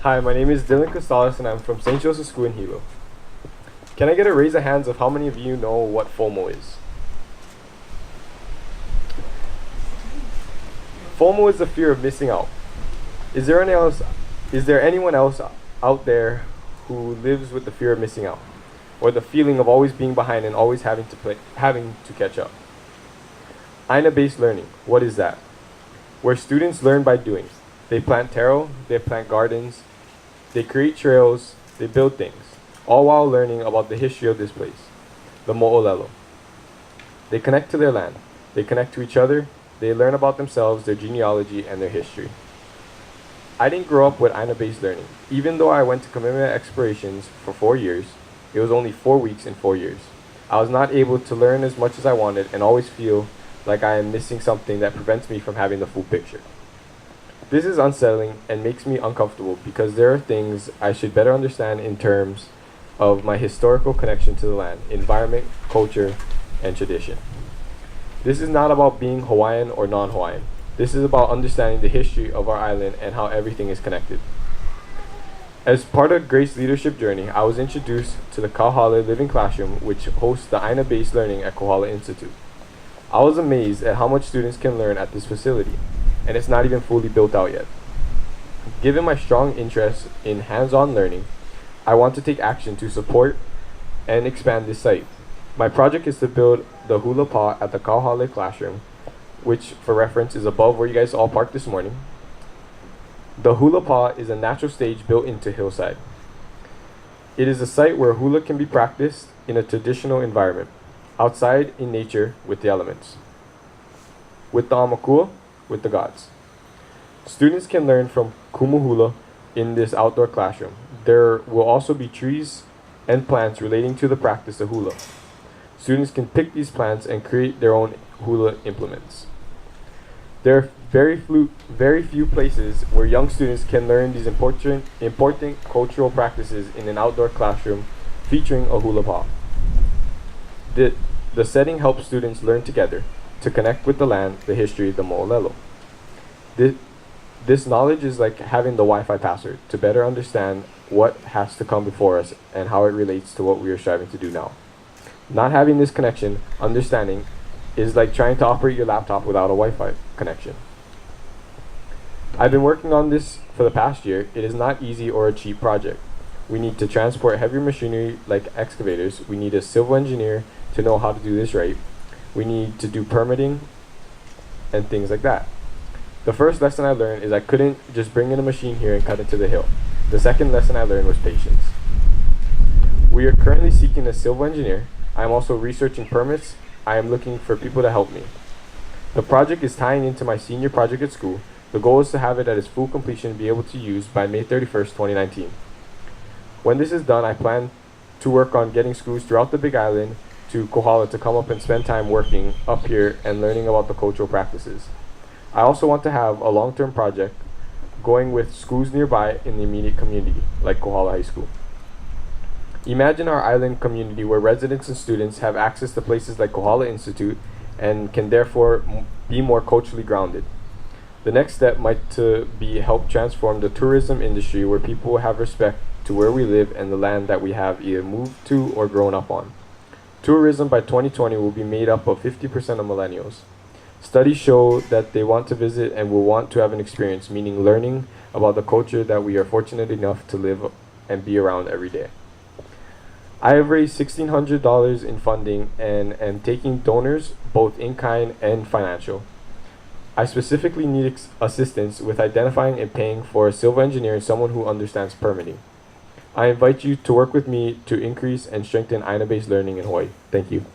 Hi, my name is Dylan Costales and I'm from St. Joseph's School in Hilo. Can I get a raise of hands of how many of you know what FOMO is? FOMO is the fear of missing out. Is there anyone else out there who lives with the fear of missing out? Or the feeling of always being behind and always having to catch up? Aina-based learning, what is that? Where students learn by doing. They plant taro, they plant gardens, they create trails, they build things, all while learning about the history of this place, the Mo'olelo. They connect to their land, they connect to each other, they learn about themselves, their genealogy, and their history. I didn't grow up with Aina-based learning. Even though I went to commitment explorations for 4 years, it was only 4 weeks in 4 years. I was not able to learn as much as I wanted and always feel like I am missing something that prevents me from having the full picture. This is unsettling and makes me uncomfortable because there are things I should better understand in terms of my historical connection to the land, environment, culture, and tradition. This is not about being Hawaiian or non-Hawaiian. This is about understanding the history of our island and how everything is connected. As part of Grace's leadership journey, I was introduced to the Kauhale Living Classroom, which hosts the Aina-based learning at Kohala Institute. I was amazed at how much students can learn at this facility, and it's not even fully built out yet. Given my strong interest in hands-on learning, I want to take action to support and expand this site. My project is to build the hula pa at the Kauhale classroom, which for reference is above where you guys all parked this morning. The hula pa is a natural stage built into hillside. It is a site where hula can be practiced in a traditional environment, outside in nature with the elements, with the amakua, with the gods. Students can learn from kumuhula in this outdoor classroom. There will also be trees and plants relating to the practice of hula. Students can pick these plants and create their own hula implements. There are very few places where young students can learn these important cultural practices in an outdoor classroom featuring a hula pa. The setting helps students learn together to connect with the land, the history, the mo'olelo. This knowledge is like having the Wi-Fi password to better understand what has to come before us and how it relates to what we are striving to do now. Not having this connection, understanding, is like trying to operate your laptop without a Wi-Fi connection. I've been working on this for the past year. It is not easy or a cheap project. We need to transport heavy machinery like excavators. We need a civil engineer to know how to do this right. We need to do permitting and things like that. The first lesson I learned is I couldn't just bring in a machine here and cut into the hill. The second lesson I learned was patience. We are currently seeking a civil engineer. I am also researching permits. I am looking for people to help me. The project is tying into my senior project at school. The goal is to have it at its full completion and be able to use by May 31st, 2019. When this is done, I plan to work on getting schools throughout the Big Island to Kohala to come up and spend time working up here and learning about the cultural practices. I also want to have a long-term project going with schools nearby in the immediate community, like Kohala High School. Imagine our island community where residents and students have access to places like Kohala Institute and can therefore be more culturally grounded. The next step might to be help transform the tourism industry where people have respect to where we live and the land that we have either moved to or grown up on. Tourism by 2020 will be made up of 50% of millennials. Studies show that they want to visit and will want to have an experience, meaning learning about the culture that we are fortunate enough to live and be around every day. I have raised $1,600 in funding and am taking donors, both in kind and financial. I specifically need assistance with identifying and paying for a civil engineer and someone who understands permitting. I invite you to work with me to increase and strengthen Aina-based learning in Hawaii. Thank you.